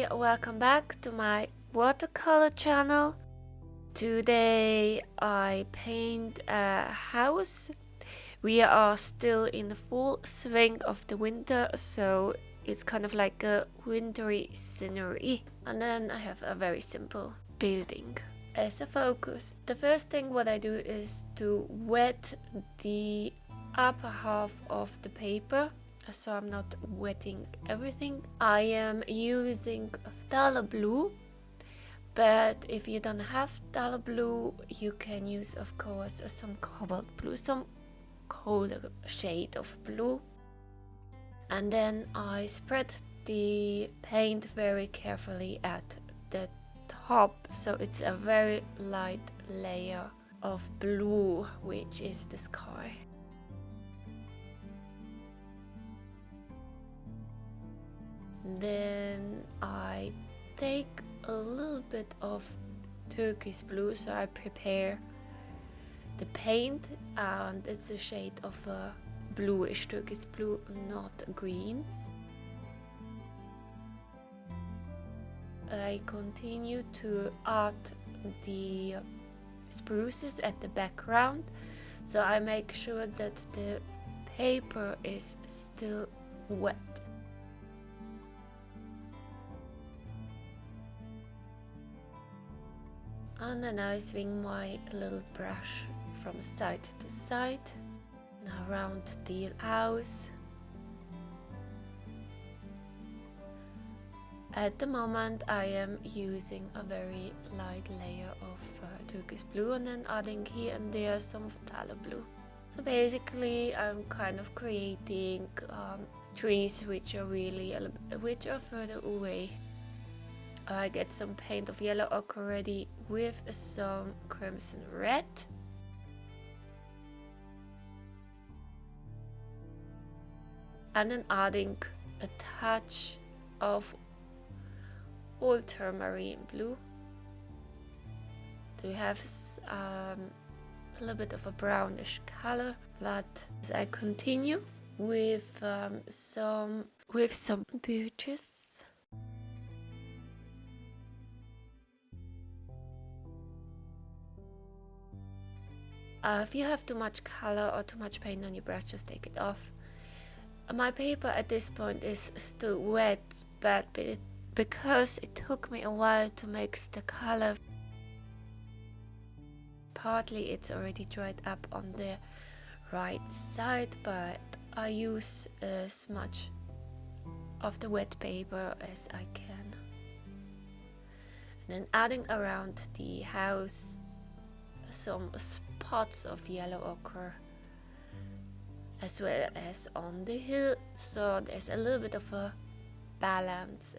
Hi, welcome back to my watercolor channel. Today I paint a house. We are still in the full swing of the winter, so it's kind of like a wintry scenery. And then I have a very simple building as a focus. The first thing what I do is to wet the upper half of the paper, so I'm not wetting everything. I am using phthalo blue, but if you don't have phthalo blue, you can use, of course, some cobalt blue, some colder shade of blue. And then I spread the paint very carefully at the top, so it's a very light layer of blue, which is the sky. Then I take a little bit of turquoise blue, so I prepare the paint, and it's a shade of a bluish turquoise blue, not green. I continue to add the spruces at the background, so I make sure that the paper is still wet. And then I swing my little brush from side to side around the house. At the moment I am using a very light layer of turquoise blue, and then adding here and there some phthalo blue. So basically I'm kind of creating trees which are further away. I get some paint of yellow ochre ready with some crimson red. And then adding a touch of ultramarine blue to have a little bit of a brownish color. But as I continue with some birches. If you have too much color or too much paint on your brush, just take it off. My paper at this point is still wet, but because it took me a while to mix the color, partly it's already dried up on the right side, but I use as much of the wet paper as I can. And then adding around the house some spots of yellow ochre, as well as on the hill, so there's a little bit of a balance.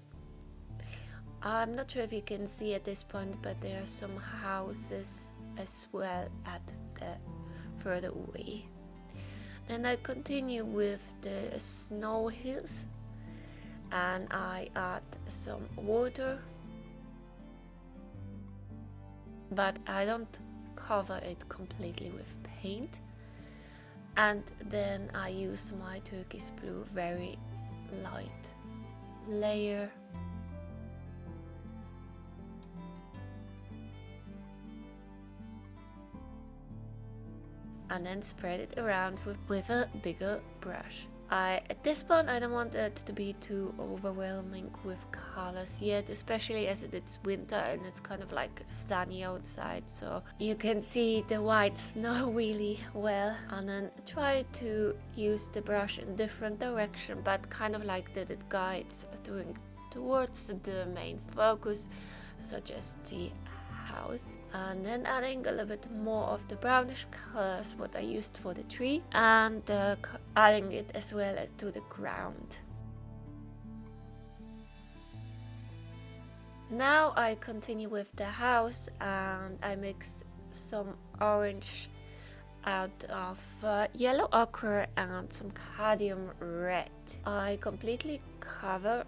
I'm not sure if you can see at this point, but there are some houses as well at the further away. Then I continue with the snow hills, and I add some water, but I don't cover it completely with paint. And then I use my turquoise blue very light layer. And then spread it around with a bigger brush. At this point I don't want it to be too overwhelming with colors yet, especially as it's winter and it's kind of like sunny outside, so you can see the white snow really well. And then try to use the brush in different direction, but kind of like that it guides towards the main focus, such as the house. And then adding a little bit more of the brownish colors what I used for the tree, and adding it as well as to the ground. Now I continue with the house, and I mix some orange out of yellow ochre and some cadmium red. I completely cover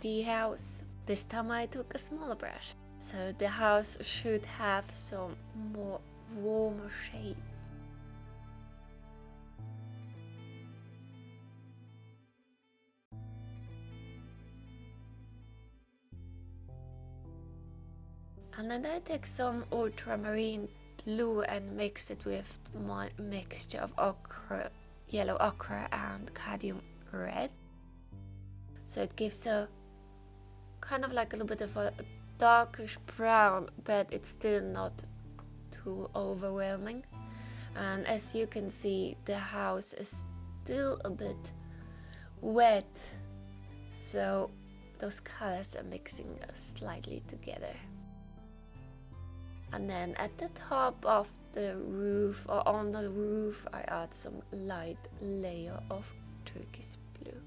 the house. This time I took a smaller brush, so the house should have some more warmer shade. And then I take some ultramarine blue and mix it with my mixture of ochre, yellow ochre and cadmium red. So it gives a kind of like a little bit of a darkish brown, but it's still not too overwhelming. And as you can see, the house is still a bit wet, so those colors are mixing slightly together. And then at the top of the roof, or on the roof, I add some light layer of turquoise blue.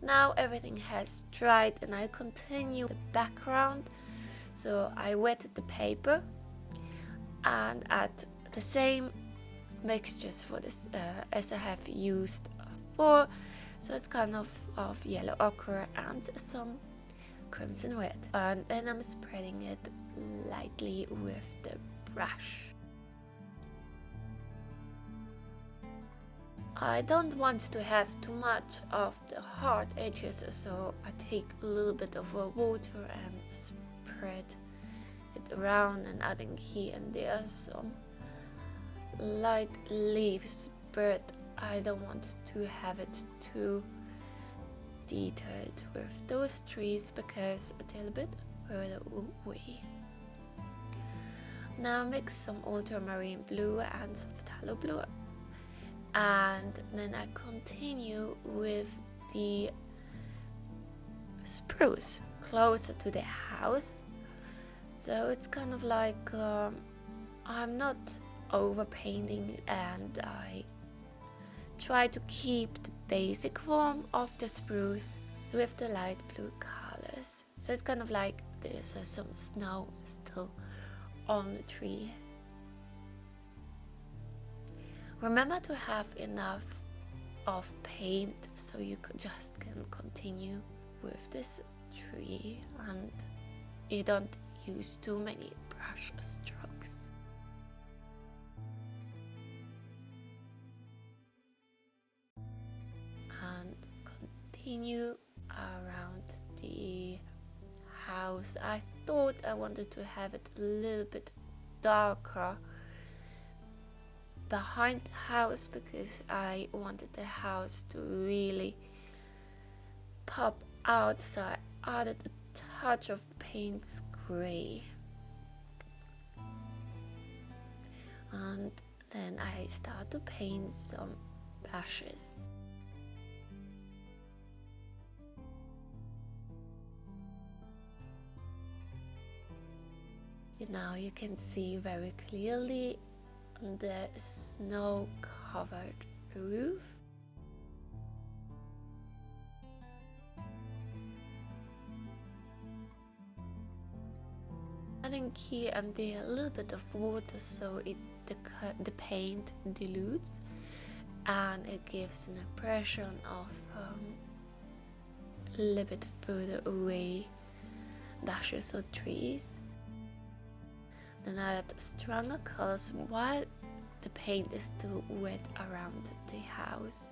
Now everything has dried and I continue the background. So I wetted the paper and add the same mixtures for this as I have used before. So it's kind of yellow ochre and some crimson red. And then I'm spreading it lightly with the brush. I don't want to have too much of the hard edges, so I take a little bit of water and spread it around, and adding here and there some light leaves, but I don't want to have it too detailed with those trees because they're a bit further away. Now mix some ultramarine blue and some phthalo blue, and then I continue with the spruce closer to the house. So it's kind of like I'm not over painting, and I try to keep the basic form of the spruce with the light blue colors. So it's kind of like there's some snow still on the tree. Remember to have enough of paint so you can continue with this tree and you don't use too many brush strokes. And continue around the house. I thought I wanted to have it a little bit darker behind the house because I wanted the house to really pop out, so I added a touch of Payne's grey. And then I start to paint some bushes. Now you can see very clearly the snow-covered roof. Adding here and there a little bit of water so the paint dilutes and it gives an impression of a little bit further away bushes or trees. Then I add stronger colors while the paint is still wet around the house.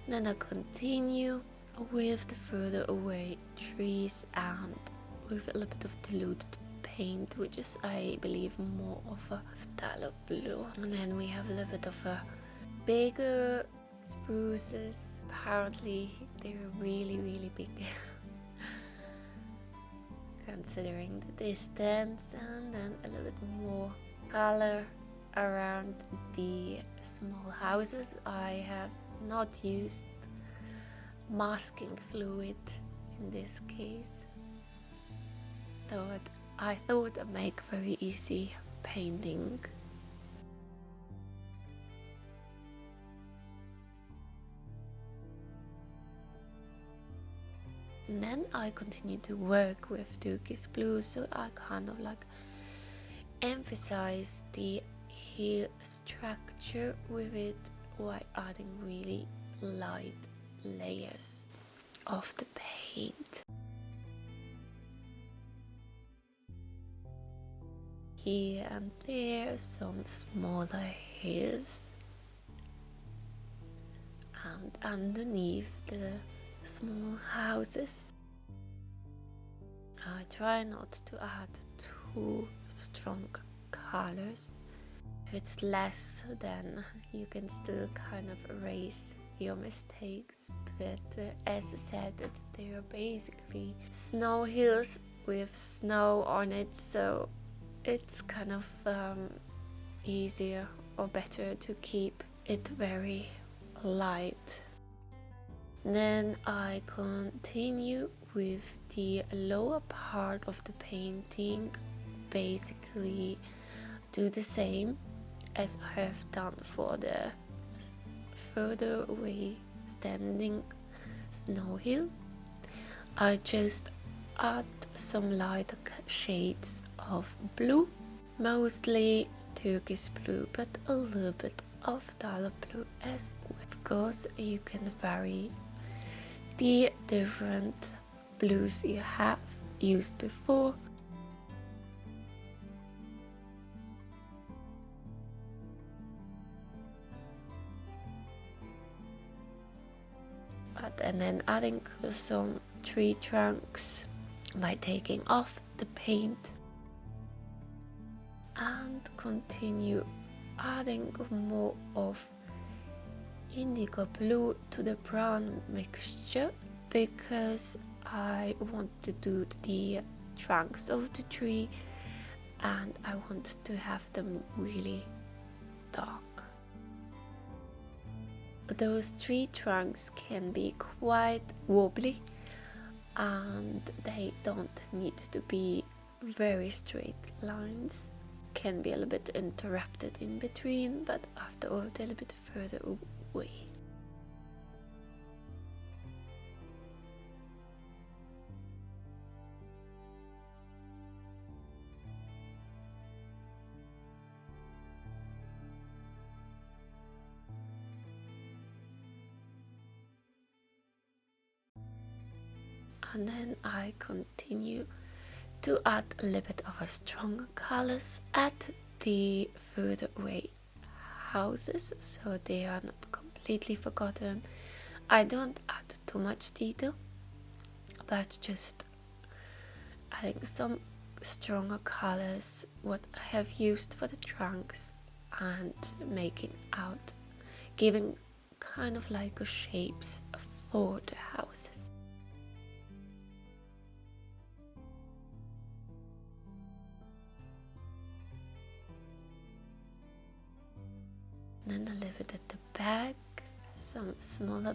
Then I continue with the further away trees and with a little bit of diluted paint, which is, I believe, more of a phthalo blue. And then we have a little bit of a bigger spruces. Apparently they're really big considering the distance. And then a little bit more color around the small houses. I have not used masking fluid in this case, though I thought I'd make very easy painting. And then I continue to work with turquoise blue, so I kind of like emphasize the heel structure with it while adding really light layers of the paint. Here and there some smaller hills and underneath the small houses. I try not to add too strong colors. If it's less, then you can still kind of erase your mistakes, but as I said, they are basically snow hills with snow on it, so it's kind of easier or better to keep it very light. Then I continue with the lower part of the painting, basically do the same as I have done for the further away standing snow hill. I just add some lighter shades of blue, mostly turquoise blue, but a little bit of duller blue as well. Of course, you can vary the different blues you have used before. And then adding some tree trunks by taking off the paint, and continue adding more of indigo blue to the brown mixture, because I want to do the trunks of the tree and I want to have them really dark. Those tree trunks can be quite wobbly and they don't need to be very straight lines. Can be a little bit interrupted in between, but after all, they're a little bit further away. And then I continue to add a little bit of a stronger colors at the further away houses, so they are not completely forgotten. I don't add too much detail, but just adding some stronger colors what I have used for the trunks and making out, giving kind of like a shapes for the houses. Then I leave it at the back, some smaller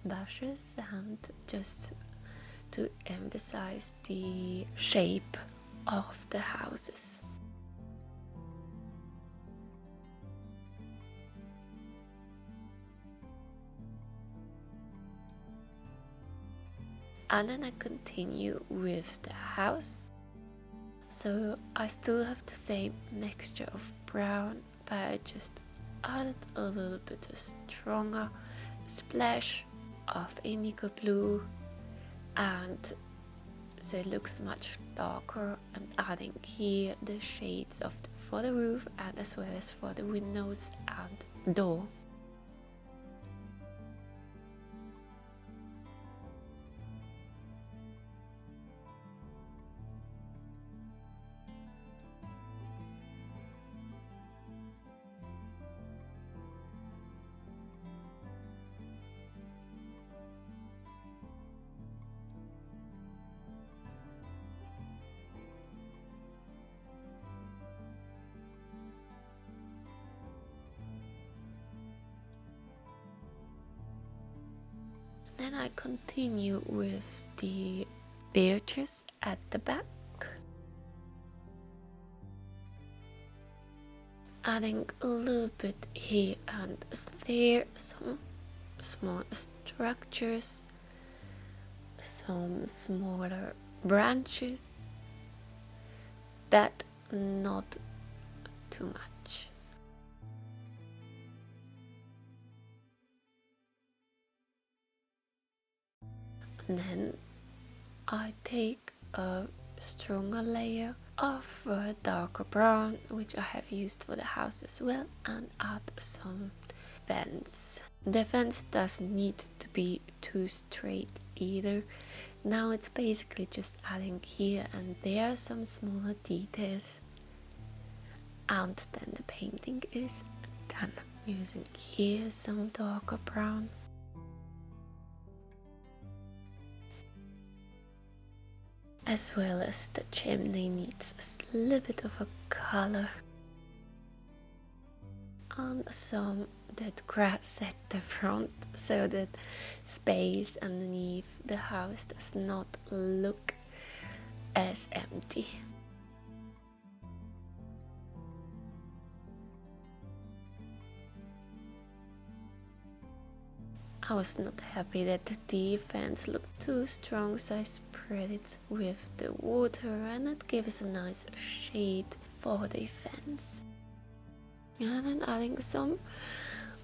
brushes, and just to emphasize the shape of the houses. And then I continue with the house. So I still have the same mixture of brown, but I just added a little bit of stronger splash of indigo blue, and so it looks much darker, and adding here the shades of for the roof and as well as for the windows and door. Then I continue with the birches at the back, adding a little bit here and there, some small structures, some smaller branches, but not too much. And then I take a stronger layer of darker brown, which I have used for the house as well, and add some fence. The fence doesn't need to be too straight either. Now it's basically just adding here and there some smaller details. And then the painting is done. Using here some darker brown. As well as the chimney needs a little bit of a color. And some dead grass at the front, so that space underneath the house does not look as empty. I was not happy that the defense looked too strong, so I spread it with the water and it gives a nice shade for the fence. And then adding some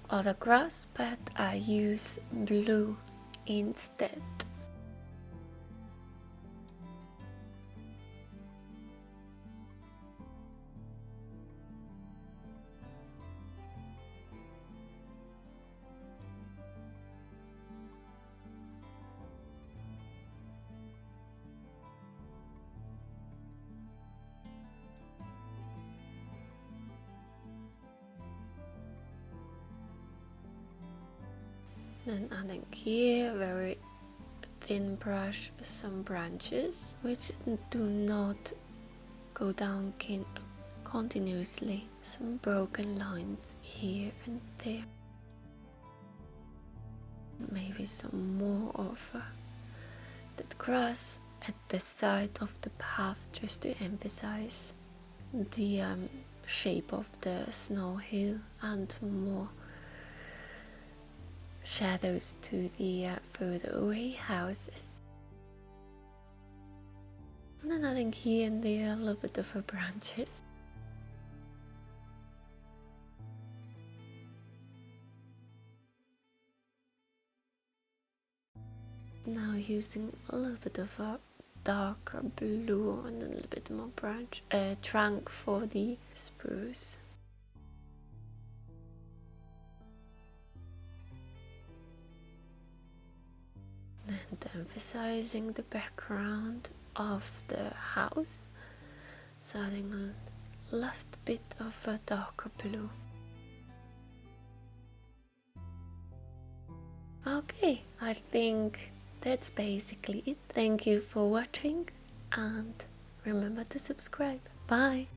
other grass, but I use blue instead. Then adding here very thin brush some branches which do not go down continuously. Some broken lines here and there. Maybe some more of that grass at the side of the path just to emphasize the shape of the snow hill and more shadows to the further away houses. And then adding here and there a little bit of branches. Now using a little bit of a darker blue and a little bit more trunk for the spruce. And emphasizing the background of the house, so adding a last bit of a darker blue. Okay, I think that's basically it. Thank you for watching and remember to subscribe. Bye!